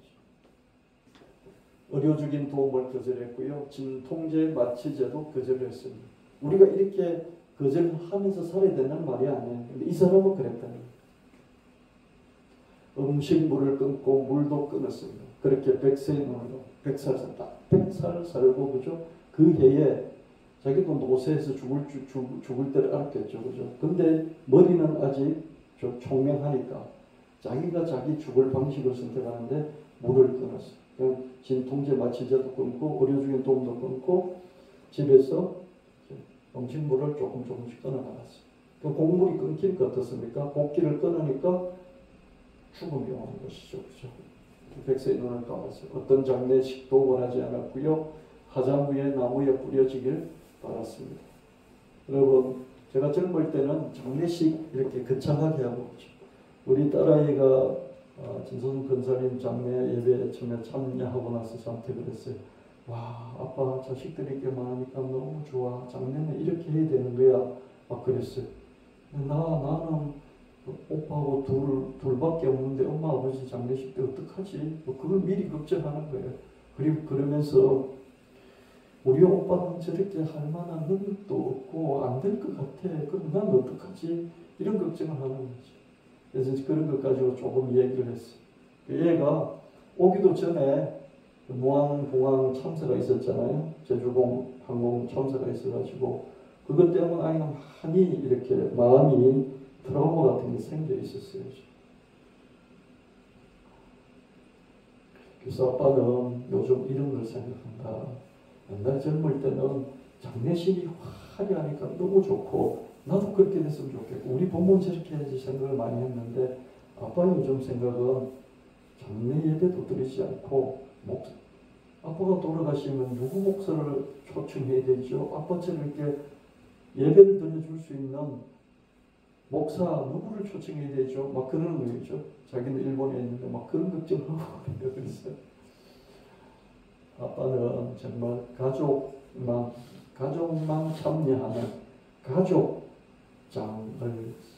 의료적인 도움을 거절했고요. 진통제, 마취제도 거절했습니다. 우리가 이렇게 거절하면서 살아야 된다는 말이 아니에요. 근데 이 사람은 그랬다는 거예요. 음식물을 끊고 물도 끊었습니다. 그렇게 100세의 눈으로 100살 살다. 100살 살고 그죠? 그 해에 자기도 노쇠해서 죽을 때를 알았겠죠. 그죠? 근데 머리는 아직 총명하니까 자기가 자기 죽을 방식을 선택하는데 물을 끊었어요. 진통제 마취제도 끊고 의료적인 도움도 끊고 집에서 음식물을 조금씩 끊어나갔어요. 곡물이 끊기니까 어떻습니까? 곡기를 끊으니까 죽음이 오는 것이죠. 그죠? 백세의 눈을 감았어요. 어떤 장례식도 원하지 않았고요. 화장부에 나무에 뿌려지길 바랐습니다. 여러분 제가 젊을 때는 장례식 이렇게 거창하게 하고 우리 딸아이가 진선 권사님 장례 예배에 처음에 참여하고 나서 저한테 그랬어요. 와 아빠 자식들이 이렇게 많으니까 너무 좋아. 장례는 이렇게 해야 되는 거야. 막 그랬어요. 나는 오빠하고 둘밖에 없는데 엄마 아버지 장례식 때 어떡하지? 뭐 그걸 미리 걱정하는 거예요. 그리고 그러면서 우리 오빠는 저렇게 할 만한 능력도 없고 안 될 것 같아. 그럼 난 어떡하지? 이런 걱정을 하는 거지. 그래서 그런 것 가지고 조금 얘기를 했어. 얘가 오기도 전에 무안공항 참사가 있었잖아요. 제주공 항공 참사가 있어가지고 그것 때문에 아이가 많이 이렇게 마음이 트라우마 같은 게 생겨 있었어요. 그래서 아빠는 요즘 이런 걸 생각한다. 옛날 젊을 때는 장례식이 화려하니까 너무 좋고 나도 그렇게 됐으면 좋겠고 우리 부모는 저렇게 해야지 생각을 많이 했는데 아빠 요즘 생각은 장례 예배도 드리지 않고 아빠가 돌아가시면 누구 목사를 초청해야 되죠? 아빠처럼 이렇게 예배를 드려줄 수 있는 목사 누구를 초청해야 되죠? 막 그러는 거죠. 자기는 일본에 있는데 막 그런 걱정을 하고 그랬어요. 아빠는 정말 가족만 참여하는 가족장을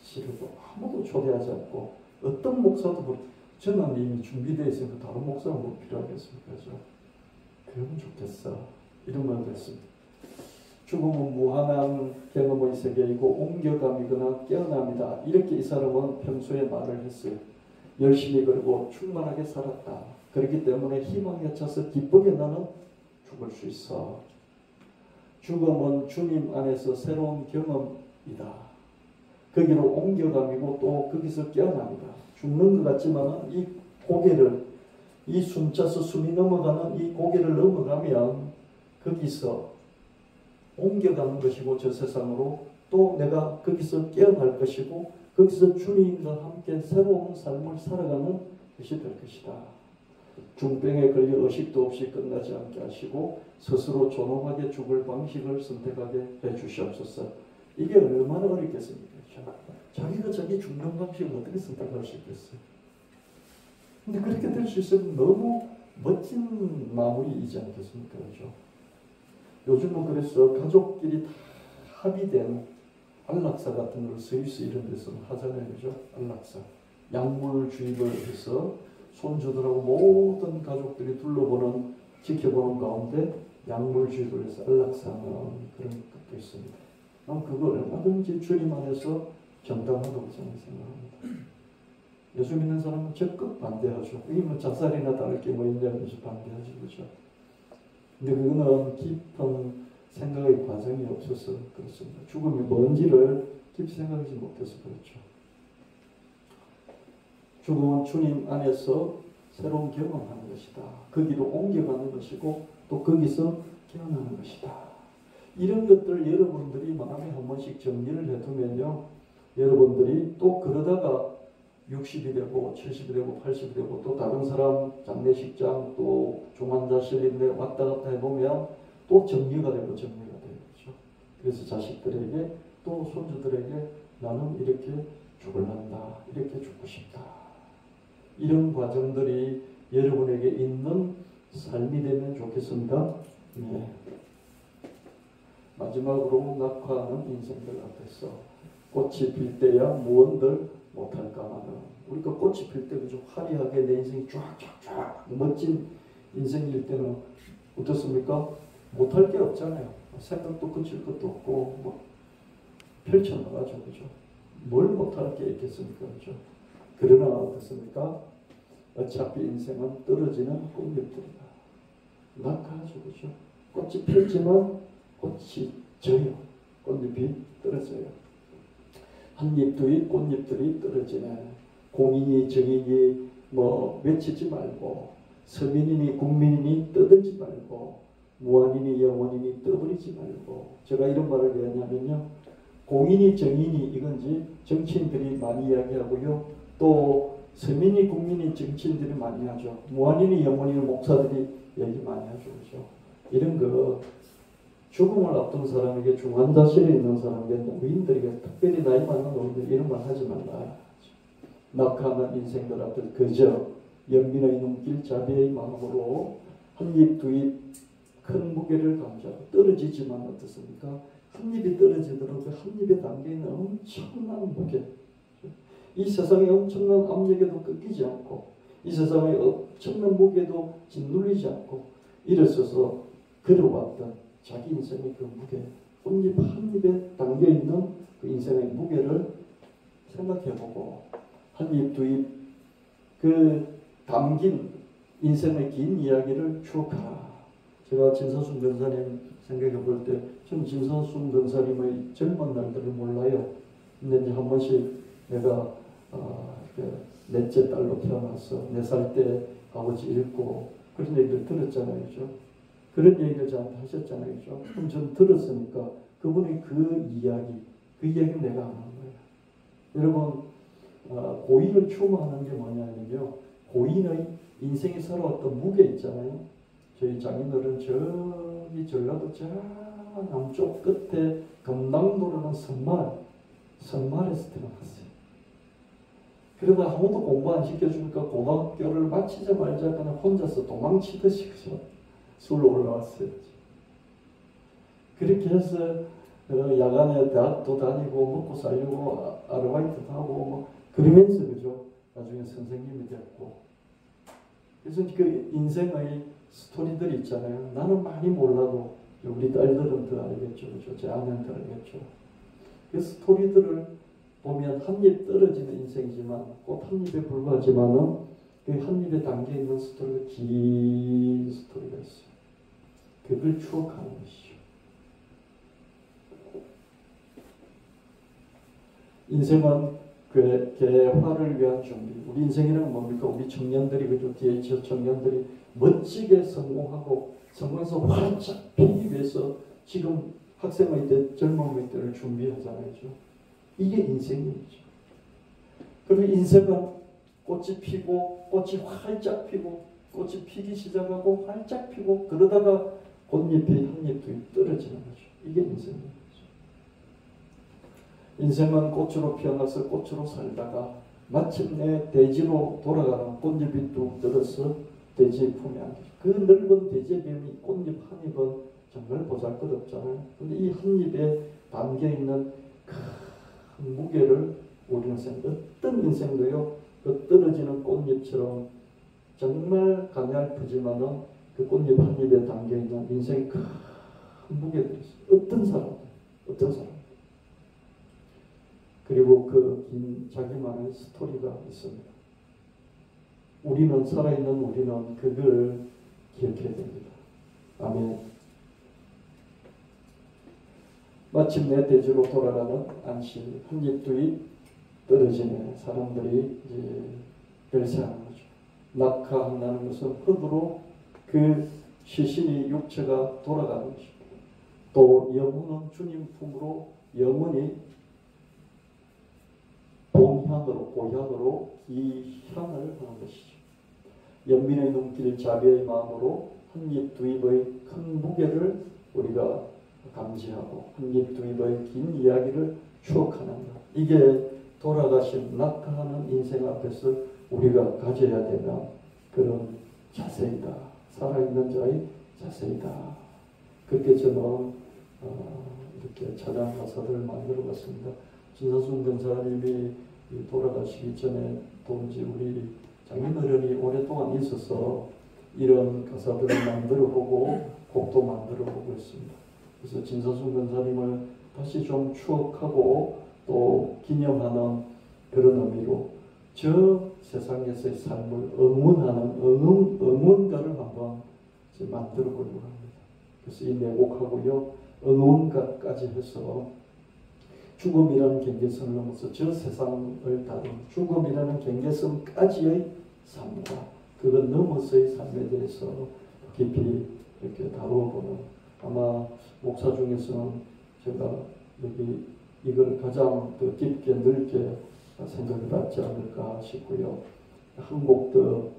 치르고 아무도 초대하지 않고 어떤 목사도 저는 이미 준비되어 있으니까 다른 목사는 뭐 필요하겠습니까? 그러면 좋겠어. 이런 말도 했습니다. 죽음은 무한한 경험의 세계이고 옮겨감이거나 깨어남이다. 이렇게 이 사람은 평소에 말을 했어요. 열심히 그리고 충만하게 살았다. 그렇기 때문에 희망에 차서 기쁘게 나는 죽을 수 있어. 죽음은 주님 안에서 새로운 경험이다. 거기로 옮겨감이고 또 거기서 깨어납니다. 죽는 것 같지만 이 고개를 이 숨차서 숨이 넘어가는 이 고개를 넘어가면 거기서 옮겨가는 것이고 저 세상으로 또 내가 거기서 깨어날 것이고 거기서 주님과 함께 새로운 삶을 살아가는 것이 될 것이다. 중병에 걸려 의식도 없이 끝나지 않게 하시고 스스로 존엄하게 죽을 방식을 선택하게 해주시옵소서. 이게 얼마나 어렵겠습니까? 자기가 자기 죽는 방식을 어떻게 선택할 수 있겠어요? 근데 그렇게 될 수 있으면 너무 멋진 마무리이지 않겠습니까? 그렇죠? 요즘은 그래서 가족끼리 다 합의된 안락사 같은 걸 스위스 이런 데서 하잖아요. 그죠? 안락사. 약물 주입을 해서 손주들하고 모든 가족들이 둘러보는 지켜보는 가운데 약물 주입을 해서 안락사하는 그런 것도 있습니다. 그걸 얼마든지 주님 안에서 정당하다고 생각합니다. 예수 믿는 사람은 적극 반대하죠. 이게 뭐 자살이나 다를 게 뭐 있냐면서 반대하죠. 그죠? 근데 그거는 깊은 생각의 과정이 없어서 그렇습니다. 죽음이 뭔지를 깊이 생각하지 못해서 그렇죠. 죽음은 주님 안에서 새로운 경험하는 것이다. 거기로 옮겨가는 것이고 또 거기서 깨어나는 것이다. 이런 것들 여러분들이 마음에 한 번씩 정리를 해두면요. 여러분들이 또 그러다가 60이 되고 70이 되고 80이 되고 또 다른 사람 장례식장 또 중환자실인데 왔다 갔다 해보면 또 정리가 되고 정리가 되고 그렇죠. 그래서 자식들에게 또 손주들에게 나는 이렇게 죽을란다. 이렇게 죽고 싶다. 이런 과정들이 여러분에게 있는 삶이 되면 좋겠습니다. 네. 마지막으로 낙화하는 인생들 앞에서 꽃이 필 때야 무언들 못할까마는 우리가 꽃이 필 때 그저 화려하게 내 인생이 쫙쫙쫙 멋진 인생일 때는 어떻습니까? 못할 게 없잖아요. 생각도 그칠 것도 없고 뭐 펼쳐나가죠. 그죠? 뭘 못할 게 있겠습니까? 그죠? 그러나 어떻습니까? 어차피 인생은 떨어지는 꽃잎들이다. 낙하죠. 그죠? 꽃이 폈지만 꽃이 져요. 꽃잎이 떨어져요. 한 잎, 두 잎, 꽃잎들이 떨어지네. 공인이, 정인이 뭐 외치지 말고 서민이니 국민이니 떠들지 말고 무한이니 영원이니 떠버리지 말고 제가 이런 말을 왜 하냐면요. 공인이, 정인이 이건지 정치인들이 많이 이야기하고요. 또 서민이, 국민이, 정치인들이 많이 하죠. 무한이니 영원이니 목사들이 얘기 많이 하죠. 그렇죠? 이런 거 죽음을 앞둔 사람에게 중환자실에 있는 사람에게 노인들에게 특별히 나이 많은 노인들 이런 말 하지 말라. 낙하하는 인생들 앞에 그저 연민의 눈길 자비의 마음으로 한 입 두 입 큰 무게를 감지하고 떨어지지만 어떻습니까? 한 입이 떨어지더라도 한 입에 담겨있는 엄청난 무게 이 세상의 엄청난 압력에도 꺾이지 않고 이 세상의 엄청난 무게도 짓눌리지 않고 일어서서 걸어왔던 자기 인생의 그 무게, 꽃잎 한 입에 담겨있는 그 인생의 무게를 생각해보고 한 입, 두 입 그 담긴 인생의 긴 이야기를 추억하라. 제가 진서순 변사님 생각해볼 때 저는 진서순 변사님의 젊은 날들을 몰라요. 근데 이제 한 번씩 내가 넷째 딸로 태어나서 4살 때 아버지 잃고 그런 얘기를 들었잖아요. 그죠? 그런 얘기를 저한테 하셨잖아요. 그죠? 그럼 전 들었으니까 그분의 그 이야기는 내가 안 한 거예요. 여러분, 고인을 추모하는 게 뭐냐면요. 고인의 인생에 살아왔던 무게 있잖아요. 저희 장인어른 저기 전라도 저 남쪽 끝에 금남도라는 선말에서 태어났어요. 그러다 아무도 공부 안 시켜주니까 고등학교를 마치자마자 그냥 혼자서 도망치듯이 그죠? 술로 올라왔어요. 그렇게 해서 야간에 대학도 다니고 먹고 살려고 아르바이트도 하고 뭐 그러면서 그죠? 나중에 선생님이 됐고. 그래서 그 인생의 스토리들이 있잖아요. 나는 많이 몰라도 우리 딸들은 더 알겠죠. 그죠? 제 아내는 더 알겠죠. 그 스토리들을 보면 한 입 떨어지는 인생이지만 꽃 한 입에 불과하지만은 그 한 입에 담겨있는 스토리가 긴 스토리가 있어요. 그걸 추억하는 것이죠. 인생은 개화를 위한 준비. 우리 인생이란 뭡니까? 우리 청년들이 그죠? 뒤에 저 청년들이 멋지게 성공하고 성공해서 활짝 피기 위해서 지금 학생의 때 젊음의 때를 준비하잖아요. 그죠? 이게 인생이죠. 그리고 인생은 꽃이 피고 꽃이 활짝 피고 꽃이 피기 시작하고 활짝 피고 그러다가 꽃잎이 한 잎, 두 잎 떨어지는 거죠. 이게 인생이에요. 인생은 꽃으로 피어나서 꽃으로 살다가 마침내 대지로 돌아가는 꽃잎이 뚝 떨어서 대지의 품에 안기죠. 그 넓은 대지의 뱀이 꽃잎 한 잎은 정말 보잘것없잖아요. 근데 이 한 잎에 담겨있는 큰 무게를 우리는 어떤 인생도요, 그 떨어지는 꽃잎처럼 정말 가냘프지만은 그 꽃잎 한 잎에 담겨있는 인생의 큰 무게들이 있어요. 어떤 사람. 그리고 그 긴 자기만의 스토리가 있습니다. 살아있는 우리는 그걸 기억해야 됩니다. 아멘. 마침내 대지로 돌아가는 안식, 한 입 두 입 떨어지네. 사람들이 이제 별세하는 거죠. 낙하한다는 것은 흙으로 그 시신이 육체가 돌아가는 것이고, 또 영혼은 주님 품으로 영원히 본향으로, 고향으로 이 향을 하는 것이죠. 연민의 눈길, 자비의 마음으로 한 입 두 입의 큰 무게를 우리가 감지하고 한 입 두 입의 긴 이야기를 추억하는 것. 이게 돌아가신 낙하하는 인생 앞에서 우리가 가져야 되는 그런 자세이다. 살아있는 자의 자세이다. 그렇게 저는 이렇게 찬양 가사들을 만들어봤습니다. 진서순 변사님이 돌아가시기 전에 또 이제 우리 장인어른이 오랫동안 있어서 이런 가사들을 만들어보고 곡도 만들어보고 있습니다. 그래서 진서순 변사님을 다시 좀 추억하고 또 기념하는 그런 의미로 저 세상에서의 삶을 응원하는 응원가를 한번 만들어 보려고 합니다. 그래서 이 네 곡하고요, 응원가까지 해서 죽음이라는 경계선을 넘어서 저 세상을 다룬 죽음이라는 경계선까지의 삶과 그것 넘어서의 삶에 대해서 깊이 이렇게 다루어보는, 아마 목사 중에서는 제가 여기 이걸 가장 더 깊게 넓게 생각을 받지 않을까 싶고요. 한 곡 더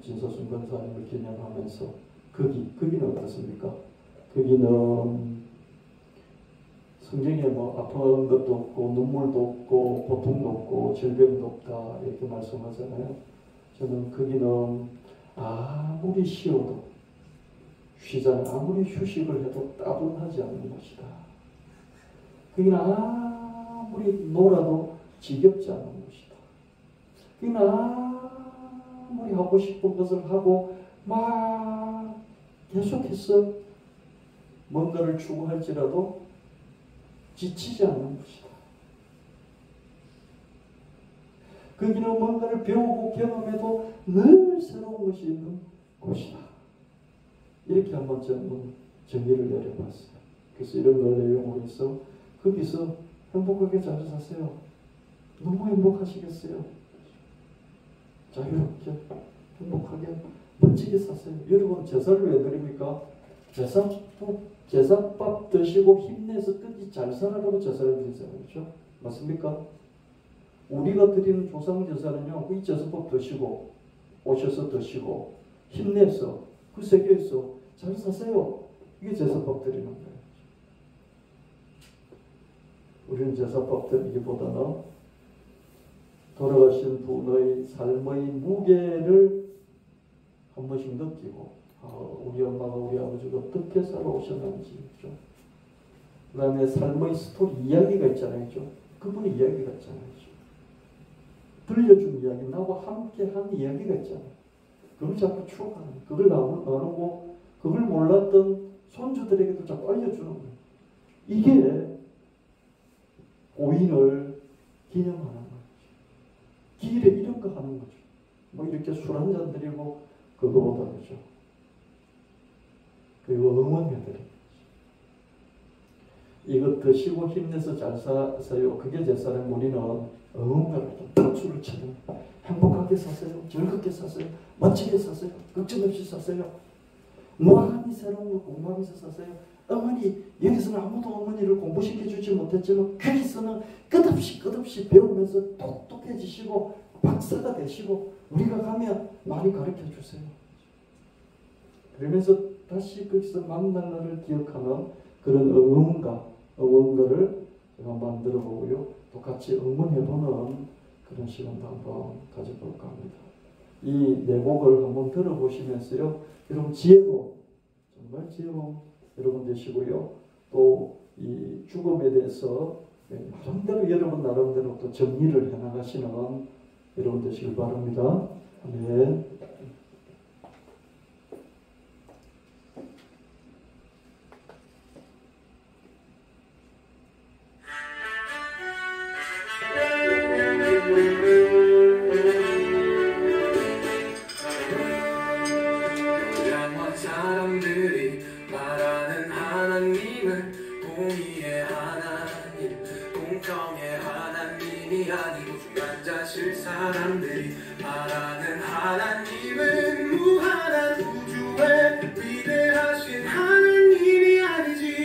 진서순 권사님을 기념하면서 거기는 어떻습니까? 거기는 성경에 뭐 아픈 것도 없고 눈물도 없고 고통도 없고 질병도 없다 이렇게 말씀하잖아요. 저는 거기는 아무리 쉬어도 쉬잖아요. 아무리 휴식을 해도 따분하지 않는 것이다. 거기는 아무리 놀아도 지겹지 않는 것이다. 거기는 아무리 하고 싶은 것을 하고 막 계속해서 뭔가를 추구할지라도 지치지 않는 곳이다. 거기는 뭔가를 배우고 경험해도 늘 새로운 것이 있는 곳이다. 이렇게 한번 저는 정리를 내려봤어요. 그래서 이런 걸 내용으로 해서 거기서 행복하게 잘 사세요. 너무 행복하시겠어요. 자유롭게 행복하게 멋지게 사세요. 여러분 제사를 왜 드립니까? 제사밥 드시고 힘내서 끝이 잘 살아라고 제사를 드리잖아요. 그렇죠? 맞습니까? 우리가 드리는 조상 제사는요, 이 제사밥 드시고 오셔서 드시고 힘내서 그 세계에서 잘 사세요. 이게 제사밥 드리는 거예요. 우리는 제사밥 드리기보다는 돌아가신 분의 삶의 무게를 한 번씩 느끼고, 우리 엄마가 우리 아버지가 어떻게 살아오셨는지, 그렇죠? 그 다음에 삶의 스토리 이야기가 있잖아요. 그렇죠? 그분의 이야기가 있잖아요. 그렇죠? 들려준 이야기, 나와 함께 한 이야기가 있잖아요. 그걸 자꾸 추억하는, 그걸 나누고, 그걸 몰랐던 손주들에게도 자꾸 알려주는 거예요. 이게 고인을 기념하는 거예요. 길에 이런 거 하는 거죠. 뭐 이렇게 술 한잔 드리고 그거보다 그죠. 그리고 응원해드리는 거죠. 이거 드시고 힘내서 잘 사세요. 그게 제사는 우리는 응원가를 박수를 치는 행복하게 사세요. 즐겁게 사세요. 멋지게 사세요. 걱정 없이 사세요. 무한히 새로운 걸 공부하면서 사세요. 어머니, 여기서는 아무도 어머니를 공부시켜주지 못했지만 거기서는 끝없이 배우면서 똑똑해지시고 박사가 되시고 우리가 가면 많이 가르쳐주세요. 그러면서 다시 거기서 만날 날을 기억하는 그런 응원가를 제가 만들어 보고요. 또 같이 응원해보는 그런 시간도 한번 가져볼까 합니다. 이 네 곡을 한번 들어보시면서요. 여러분 지혜로운, 정말 지혜로운 여러분 되시고요. 또 이 죽음에 대해서 나름대로 여러분 나름대로 또 정리를 해나가시는 여러분 되시길 바랍니다. 네. 사람들이 말하는 하나님은 공의의 하나님, 공평의 하나님이 아니고 주관자실. 사람들이 말하는 하나님은 무한한 우주의 위대하신 하나님이 아니지.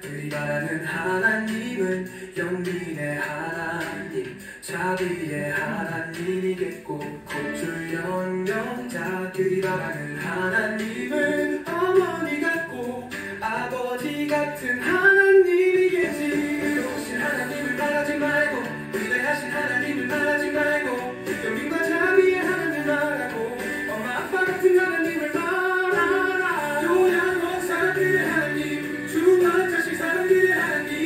그리 말하는 하나님은 영민의 하나님, 자비의 하나님이겠고 고출 영영자. 그리 말하는 하나님은 어머니 같고 아버지 같은 하나님이겠지. 좋으신 하나님을 말하지 말고, 위대하신 하나님을 말하지 말고, 영민과 자비의 하나님 말하고, 엄마 아빠 같은 하나님을 말하라. 요양원 사람들의 하나님, 주관자식 사람들의 하나님,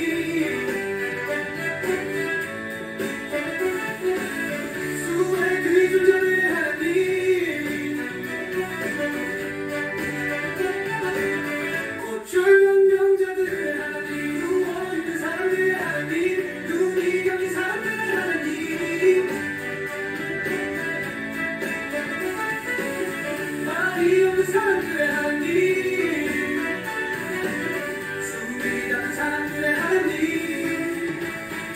수의 그리스도자들의 하나님, 고출 영영자들의 하나님, 누워있는 사람들의 하나님, 눈이 감긴 사람들의 하나님, 말이 없는 사람들의 하나님,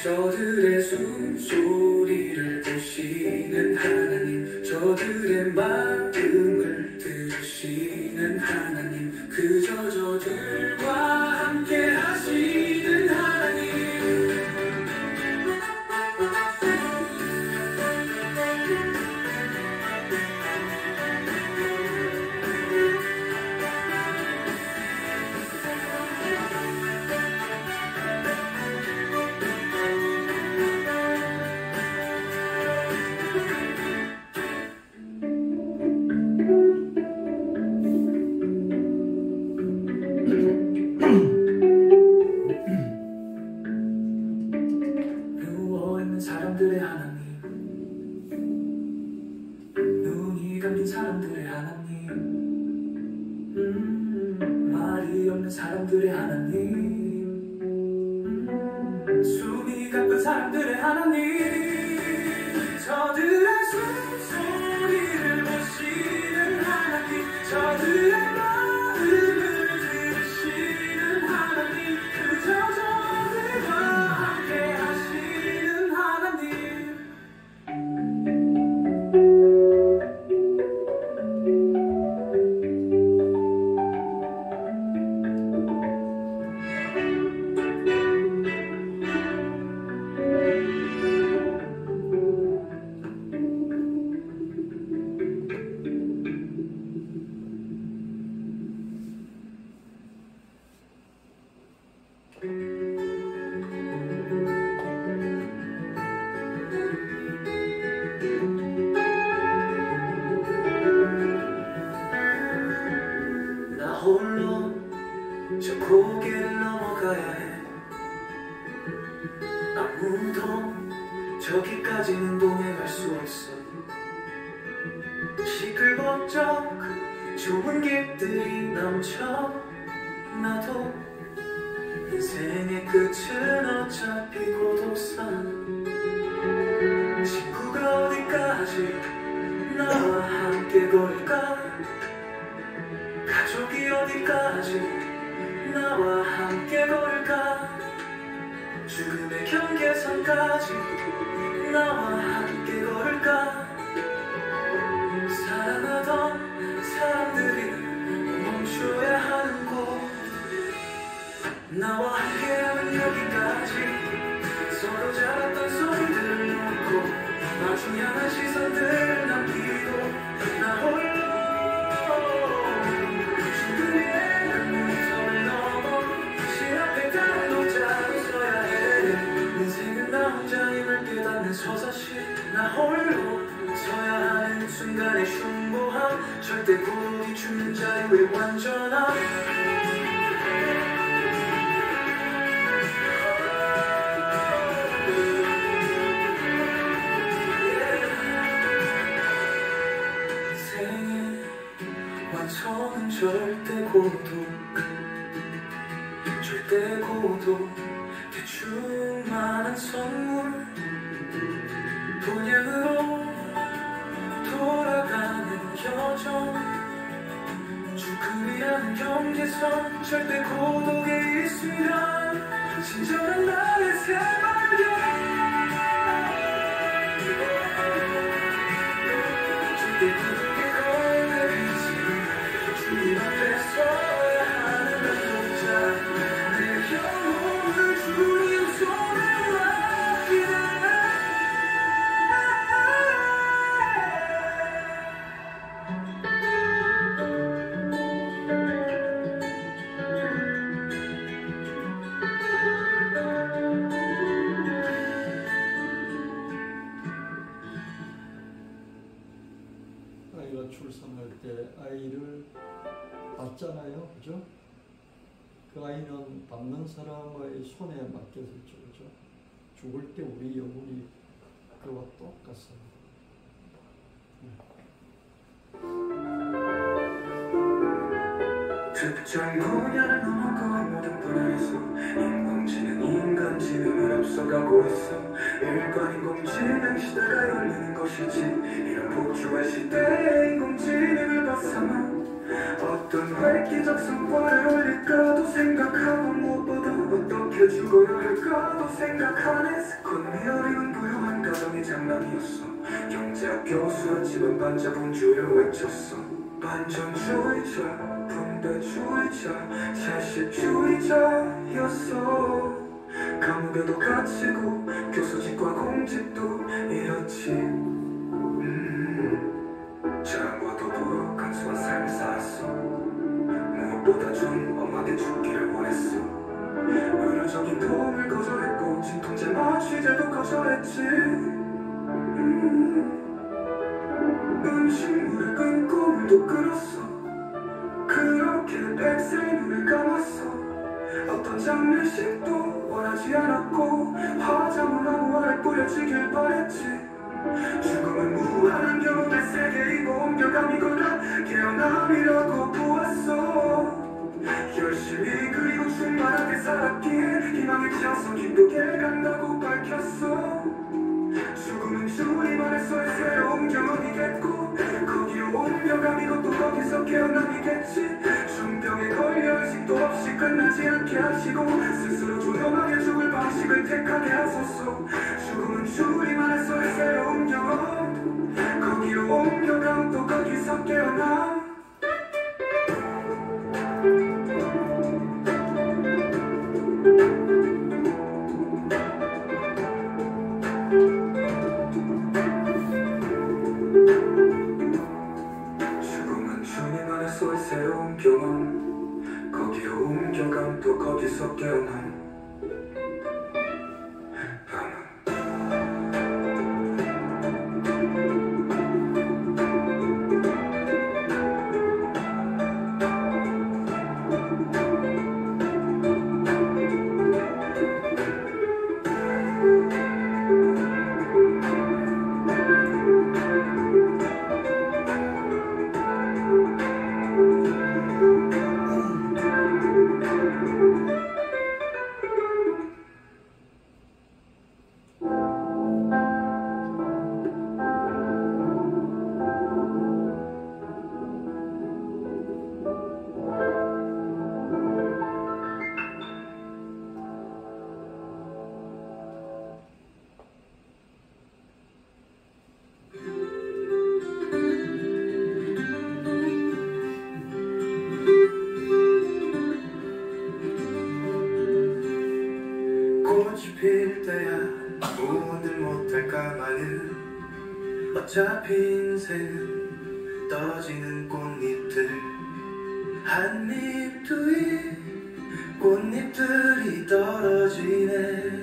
저들의 숨소리를 보시는 하나님, 저들의 마음을 들으시는 하나님, 그저 저들과 함께 하시는 하나님. 없는 사람들의 하나님, 눈이 감긴 사람들의 하나님, 말이 없는 사람들의 하나님, 숨이 가쁜 사람들의 하나님, 저들의 숨소리를 보시는 하나님, 저들의 마음을 들으시는 하나님, 그저 저들과 함께 하시는 하나님. 나 홀로 저 고개를 넘어가야 해. 아무도 저기까지는 동행할 수 없어. 시끌벅적 좁은 길들이 넘쳐. 나도 인생의 끝은 어차피 고독산. 친구가 어디까지 나와 함께 걸을까? 가족이 어디까지 나와 함께 걸을까? 죽음의 경계선까지 나와 함께 걸을까? 사랑하던 사람들이 멈춰야 하는 곳, 나와 함께하는 여기까지. 서로 잘했던 소리들 놓고 마주 향한 시선들 남기고 나 홀로 주위의 눈썹을 넘어 실 앞에 다른 옷자로 서야 해. 인생은 나 혼자임을 깨닫는 서사시. 나 홀로 서야 하는 순간의 흉보함, 절대 고독이 주는 자유의 완전함. 완성은 절대 고독, 절대 고독. 대충만한 선물, 본향으로 돌아가는 여정. 죽음이라는 경계선, 절대 고독에 있으면 친절한 나의 새발견. 절대 고독에 걸려있지. 주님 앞에 서야 하는 남자. 내 영혼을 주님 손에 맡기네. 아이가 출산할 때 아이를 받잖아요, 그죠? 그 아이는 받는 사람의 손에 맡겨져 있죠, 그죠? 죽을 때 우리 영혼이 그와 똑같습니다. 특정 분야를 넘어가 모든 분야에서 인공지능 인간지능을 앞서가고 있어. 일반 인공지능 시대가 열리는 것이지. 이런 복잡한 시대에 인공지능을 벗어나 어떤 획기적 성과를 올릴까도 생각하고, 무엇보다 어떻게 죽어야 할까도 생각하네. 스콘미어링은 부유한 가정의 장난이었어. 경제학 교수였지만 반자본주의를 외쳤어. 반전주의자, 분배주의자, 채식주의자였어. 감옥에도 갇히고 교수직과 공직도 잃었지. 자랑과 더불어 간소한 삶을 살았어. 무엇보다 좀 엄하게 죽기를 원했어. 의료적인 도움을 거절했고 진통제 마취제도 거절했지. 음식물을 끊고 물도 끓였어. 그렇게 백세 눈을 감았어. 어떤 장례식도 원하지 않았고 화장을 아무 아래 뿌려지게 세계이고 옮겨감이구나 깨어남이라고 보았어 열심히 그리고 충만하게 살았기에 희망을 지어서 기쁘게 간다고 밝혔어 죽음은 주님만의 새로운 경험이겠고 거기로 옮겨감이고 또 거기서 깨어남이겠지 중병에 걸려 의식도 없이 끝나지 않게 하시고 스스로 조용하게 죽을 방식을 택하게 하소서 죽음은 주님만의 새로운 경험 거기로 옮겨감 또 거기서 깨어남 죽음은 주님 안에서의 새로운 경험 거기로 옮겨감 또 거기서 깨어남 꽃이 필 때야 오늘 못할까마는 어차피 인생은 떨어지는 꽃잎들 한 잎 두 잎 꽃잎들이 떨어지네